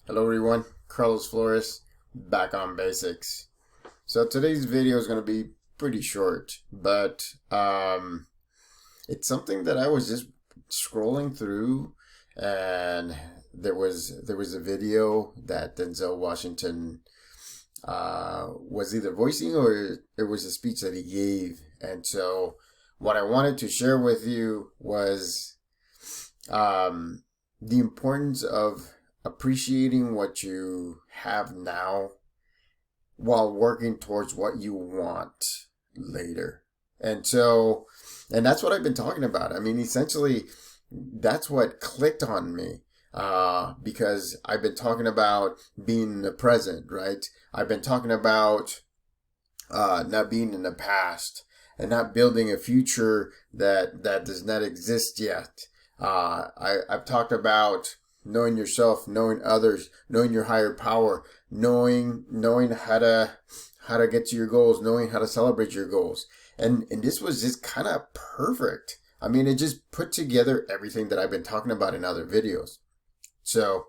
Hello everyone, Carlos Flores, back on basics. So today's video is going to be pretty short, but it's something that I was just scrolling through, and there was a video that Denzel Washington was either voicing or it was a speech that he gave, and so what I wanted to share with you was the importance of appreciating what you have now while working towards what you want later. And so, and that's what I've been talking about. I mean, essentially, that's what clicked on me. Because I've been talking about being in the present, right? I've been talking about not being in the past and not building a future that does not exist yet. I've talked about knowing yourself, knowing others, knowing your higher power, knowing how to get to your goals, knowing how to celebrate your goals. And this was just kind of perfect. I mean, it just put together everything that I've been talking about in other videos. So,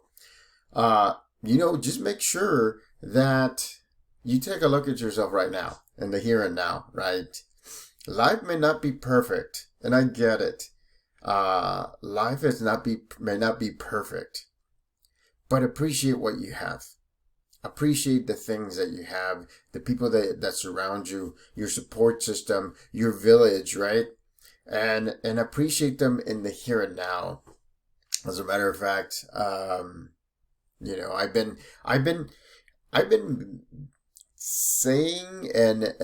just make sure that you take a look at yourself right now, in the here and now, right? Life may not be perfect, and I get it. Life may not be perfect, but appreciate what you have. Appreciate the things that you have, the people that surround you, your support system, your village, right? And appreciate them in the here and now. As a matter of fact, I've been saying and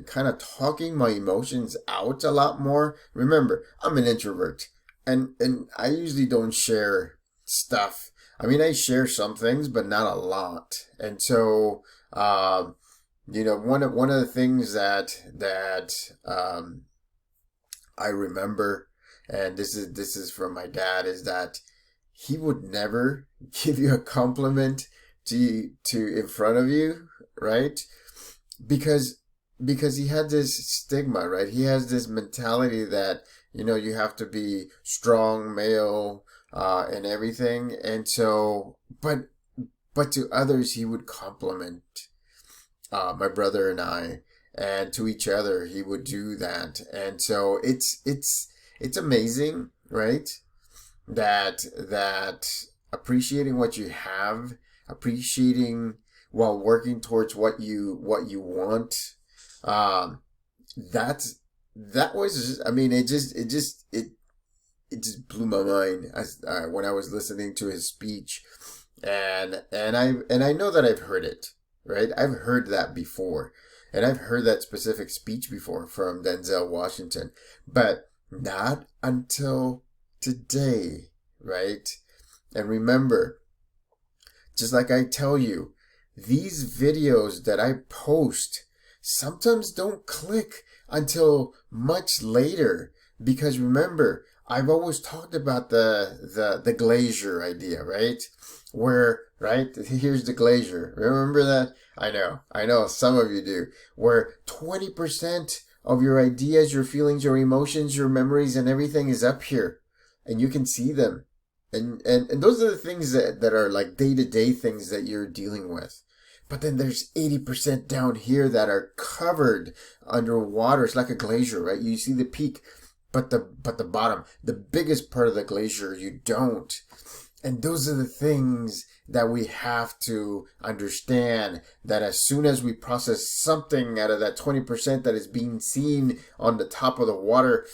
kind of talking my emotions out a lot more. Remember, I'm an introvert, and I usually don't share stuff. I mean, I share some things, but not a lot. And so, one of the things that I remember, and this is from my dad, is that he would never give you a compliment to in front of you, right? Because he had this stigma, right? He has this mentality that you have to be strong male and everything, and so but to others he would compliment my brother and I, and to each other he would do that. And so it's amazing, right? That appreciating what you have, appreciating while working towards what you want. That was, I mean, it just blew my mind as when I was listening to his speech, and I know that I've heard it, right? I've heard that before, and I've heard that specific speech before from Denzel Washington, but not until today, right? And remember, just like I tell you, these videos that I post sometimes don't click until much later, because remember, I've always talked about the glacier idea, right? Where, right, here's the glacier. Remember that? I know some of you do. Where 20% of your ideas, your feelings, your emotions, your memories, and everything is up here, and you can see them. And those are the things that are like day-to-day things that you're dealing with. But then there's 80% down here that are covered underwater. It's like a glacier, right? You see the peak, but the bottom, the biggest part of the glacier, you don't. And those are the things that we have to understand, that as soon as we process something out of that 20% that is being seen on the top of the water,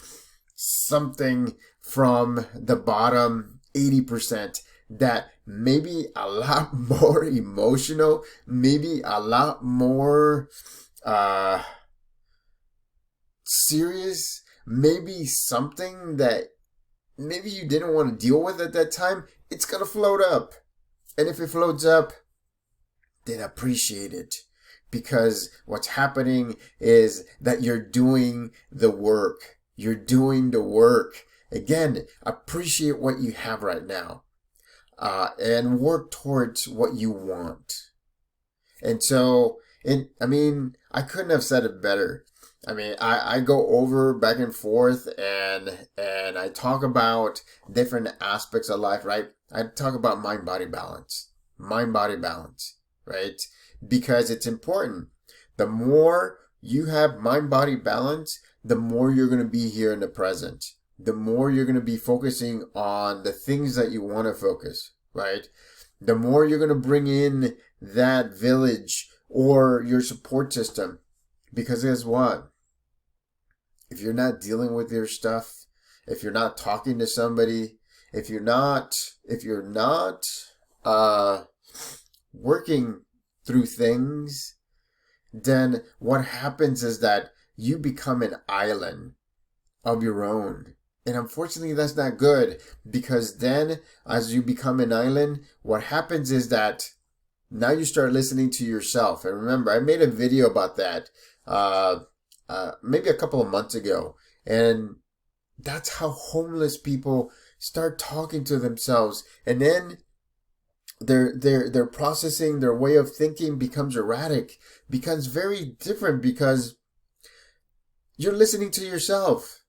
something from the bottom 80% that maybe a lot more emotional, maybe a lot more serious, maybe something that maybe you didn't want to deal with at that time, it's going to float up. And if it floats up, then appreciate it. Because what's happening is that you're doing the work. You're doing the work. Again, appreciate what you have right now. And work towards what you want. And so, I couldn't have said it better. I mean, I go over back and forth, and I talk about different aspects of life, right? I talk about mind-body balance, mind-body balance, right? Because it's important. The more you have mind-body balance, the more you're going to be here in the present. The more you're going to be focusing on the things that you want to focus, right? The more you're going to bring in that village or your support system. Because guess what? If you're not dealing with your stuff, if you're not talking to somebody, if you're not working through things, then what happens is that you become an island of your own. And unfortunately, that's not good, because then as you become an island, what happens is that now you start listening to yourself. And remember, I made a video about that maybe a couple of months ago. And that's how homeless people start talking to themselves. And then their processing, their way of thinking becomes erratic, becomes very different, because you're listening to yourself.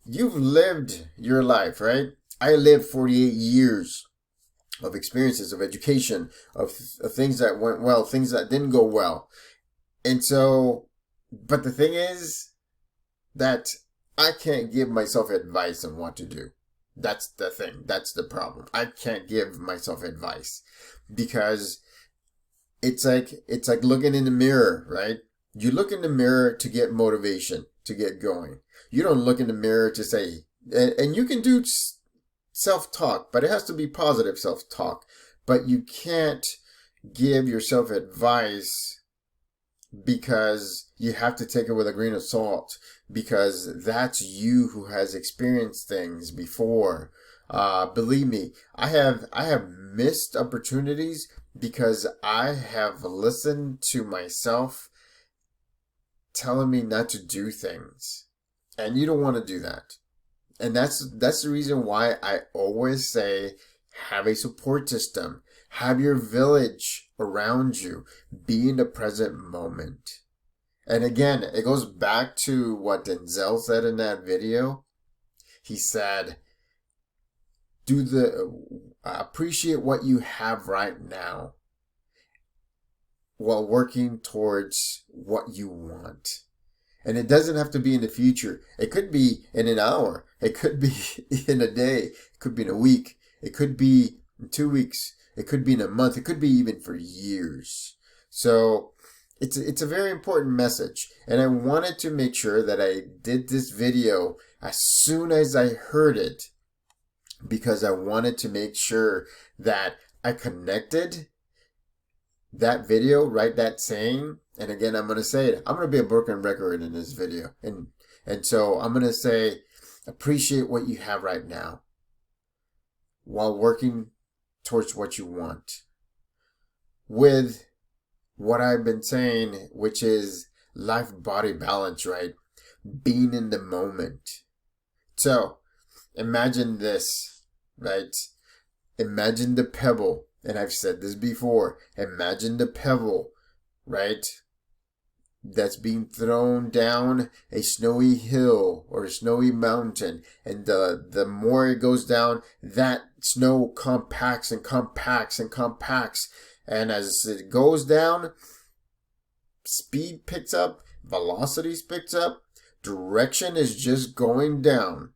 You've lived your life, right? I lived 48 years of experiences, of education, of things that went well, things that didn't go well. And so, but the thing is that I can't give myself advice on what to do. That's the thing. That's the problem. I can't give myself advice, because it's like looking in the mirror, right? You look in the mirror to get motivation, to get going. You don't look in the mirror to say, and you can do self-talk, but it has to be positive self-talk. But you can't give yourself advice, because you have to take it with a grain of salt, because that's you who has experienced things before. Believe me, I have missed opportunities because I have listened to myself telling me not to do things. And you don't want to do that. And that's the reason why I always say, have a support system. Have your village around you. Be in the present moment. And again, it goes back to what Denzel said in that video. He said, appreciate what you have right now while working towards what you want. And it doesn't have to be in the future. It could be in an hour. It could be in a day. It could be in a week. It could be in 2 weeks. It could be in a month. It could be even for years. So it's a very important message. And I wanted to make sure that I did this video as soon as I heard it, because I wanted to make sure that I connected that video, right? That saying. And again, I'm going to say it. I'm going to be a broken record in this video. And so I'm going to say, appreciate what you have right now while working towards what you want. With what I've been saying, which is life-body balance, right? Being in the moment. So imagine this, right? Imagine the pebble. And I've said this before. Imagine the pebble, right? That's being thrown down a snowy hill or a snowy mountain. And the more it goes down, that snow compacts and compacts and compacts. And as it goes down, speed picks up, velocity picks up, direction is just going down.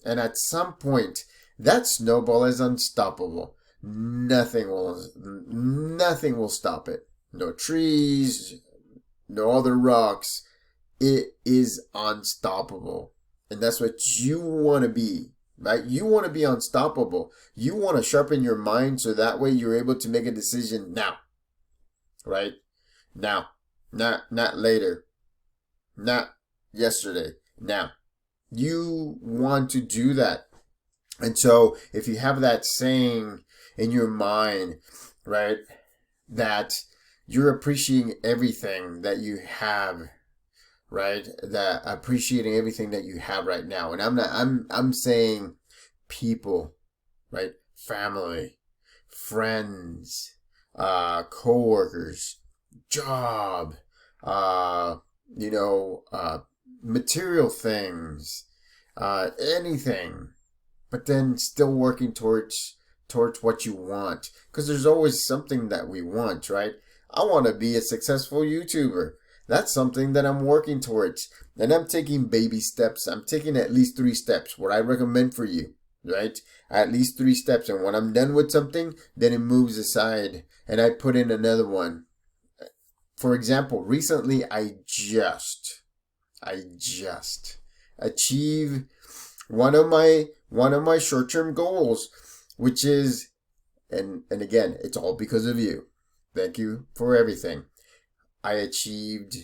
And at some point, that snowball is unstoppable. Nothing will stop it. No trees, no other rocks. It is unstoppable. And that's what you want to be, right? You want to be unstoppable. You want to sharpen your mind so that way you're able to make a decision now, right? Now, not later, not yesterday, now. You want to do that. And so if you have that saying in your mind, right, that you're appreciating everything that you have, right? That appreciating everything that you have right now. And I'm saying people, right? Family, friends, co-workers, job, material things, anything, but then still working towards towards what you want. Because there's always something that we want, right? I want to be a successful YouTuber. That's something that I'm working towards. And I'm taking baby steps. I'm taking at least 3 steps, what I recommend for you, right? At least 3 steps. And when I'm done with something, then it moves aside and I put in another one. For example, recently I just achieved one of my short-term goals, which is, and again, it's all because of you. Thank you for everything. I achieved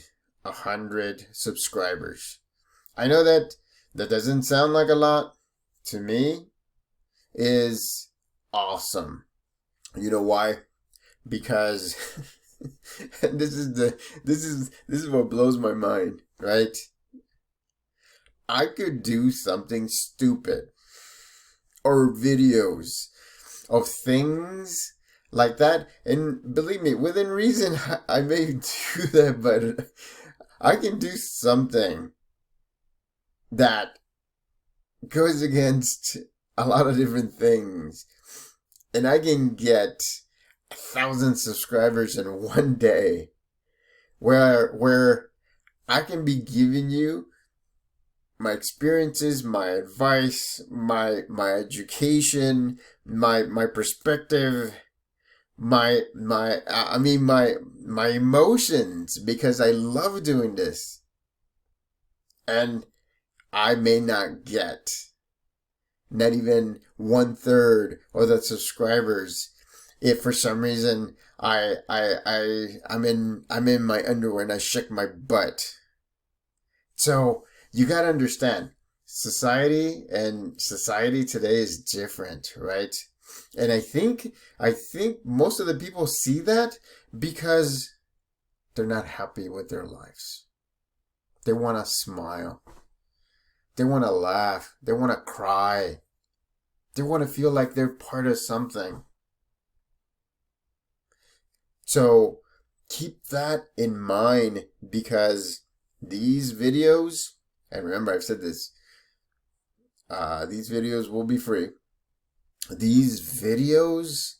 100 subscribers. I know that doesn't sound like a lot. To me, is awesome. You know why? Because this is what blows my mind, right? I could do something stupid or videos of things like that, and believe me, within reason, I may do that, but I can do something that goes against a lot of different things, and I can get 1,000 subscribers in one day, where I can be giving you my experiences, my advice, my education, my perspective, my emotions, because I love doing this. And I may not get not even 1/3 of the subscribers if for some reason I'm in my underwear and I shake my butt. So you gotta understand, society today is different, right? And I think most of the people see that because they're not happy with their lives. They want to smile. They want to laugh. They want to cry. They want to feel like they're part of something. So keep that in mind, because these videos, and remember I've said this, these videos will be free. These videos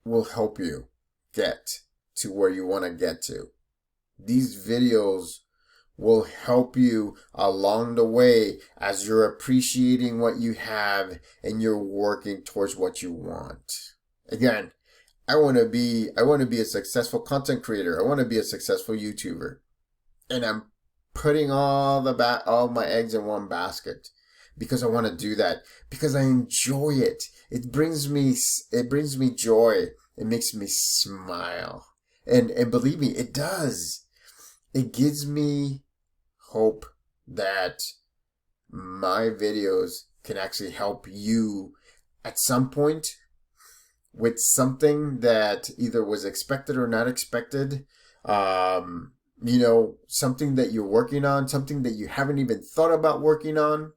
will help you get to where you want to get to. These videos will help you along the way as you're appreciating what you have and you're working towards what you want. Again, I want to be a successful content creator. I want to be a successful YouTuber. And I'm putting all my eggs in one basket because I want to do that, because I enjoy it. It brings me joy. It makes me smile. And believe me, it does. It gives me hope that my videos can actually help you at some point with something that either was expected or not expected. Something that you're working on, something that you haven't even thought about working on,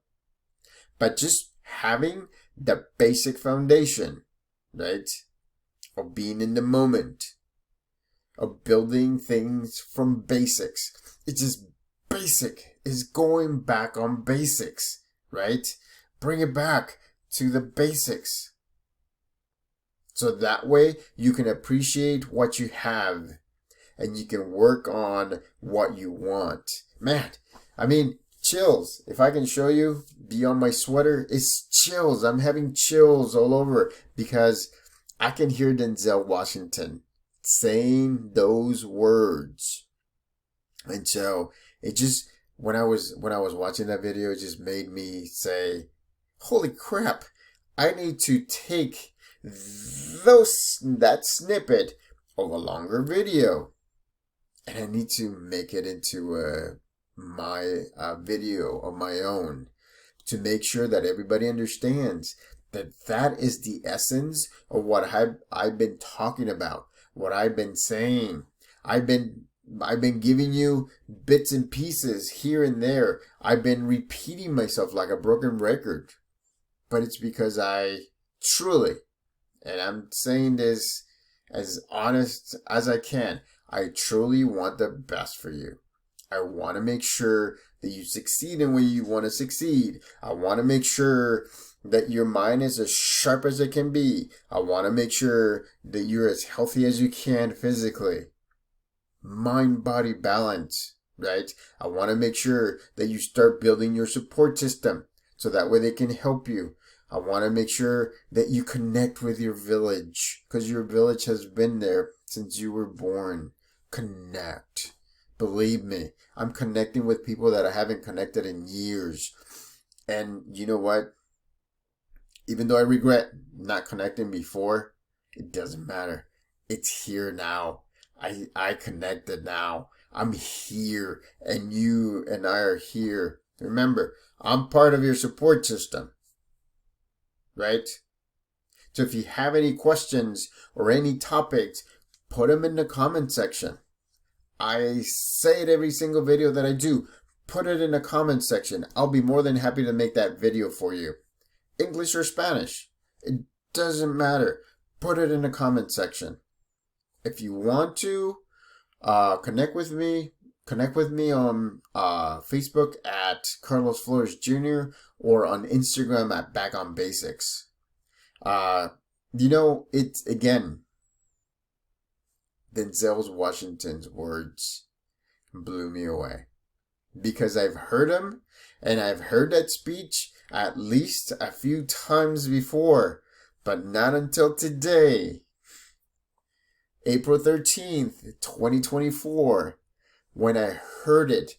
but just having the basic foundation, right? Of being in the moment, of building things from basics. It's just basic. It's going back on basics, right? Bring it back to the basics. So that way you can appreciate what you have and you can work on what you want. Man, I mean, chills. If I can show you beyond my sweater, it's chills. I'm having chills all over because I can hear Denzel Washington saying those words. And so it just, when I was watching that video, it just made me say, holy crap, I need to take that snippet of a longer video and I need to make it into my video of my own to make sure that everybody understands that is the essence of what I've been talking about, what I've been saying. I've been giving you bits and pieces here and there. I've been repeating myself like a broken record, but it's because I truly, and I'm saying this as honest as I can, I truly want the best for you. I want to make sure that you succeed in where you want to succeed. I want to make sure that your mind is as sharp as it can be. I want to make sure that you're as healthy as you can physically. Mind body balance, right? I want to make sure that you start building your support system so that way they can help you. I want to make sure that you connect with your village because your village has been there since you were born. Connect. Believe me, I'm connecting with people that I haven't connected in years. And you know what? Even though I regret not connecting before, it doesn't matter. It's here now. I connected now. I'm here and you and I are here. Remember, I'm part of your support system. Right? So if you have any questions or any topics, put them in the comment section. I say it every single video that I do. Put it in the comment section. I'll be more than happy to make that video for you. English or Spanish. It doesn't matter. Put it in the comment section. If you want to connect with me on Facebook at Carlos Flores Jr. or on Instagram at Back on Basics. It's again, Denzel Washington's words blew me away because I've heard him and I've heard that speech at least a few times before, but not until today, April 13th, 2024, when I heard it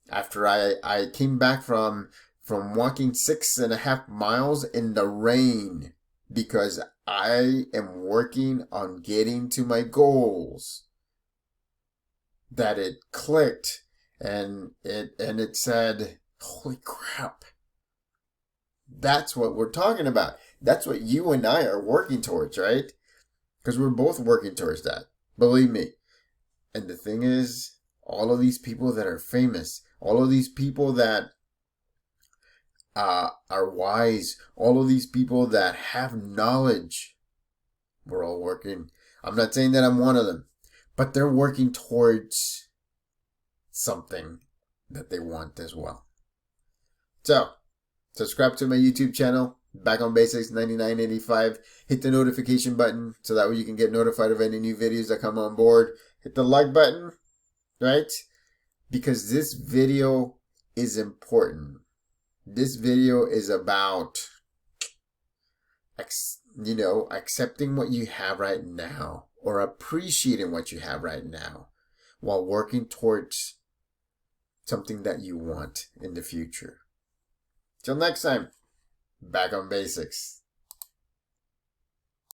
after I came back from walking 6.5 miles in the rain because I am working on getting to my goals. That it clicked and it said, holy crap. That's what we're talking about. That's what you and I are working towards, right? Because we're both working towards that. Believe me. And the thing is, all of these people that are famous, all of these people that are wise, all of these people that have knowledge, we're all working. I'm not saying that I'm one of them, but they're working towards something that they want as well. So, subscribe to my YouTube channel, Back on Basics 9985. Hit the notification button so that way you can get notified of any new videos that come on board. Hit the like button, right? Because this video is important. This video is about, accepting what you have right now or appreciating what you have right now while working towards something that you want in the future. Till next time, Back on Basics.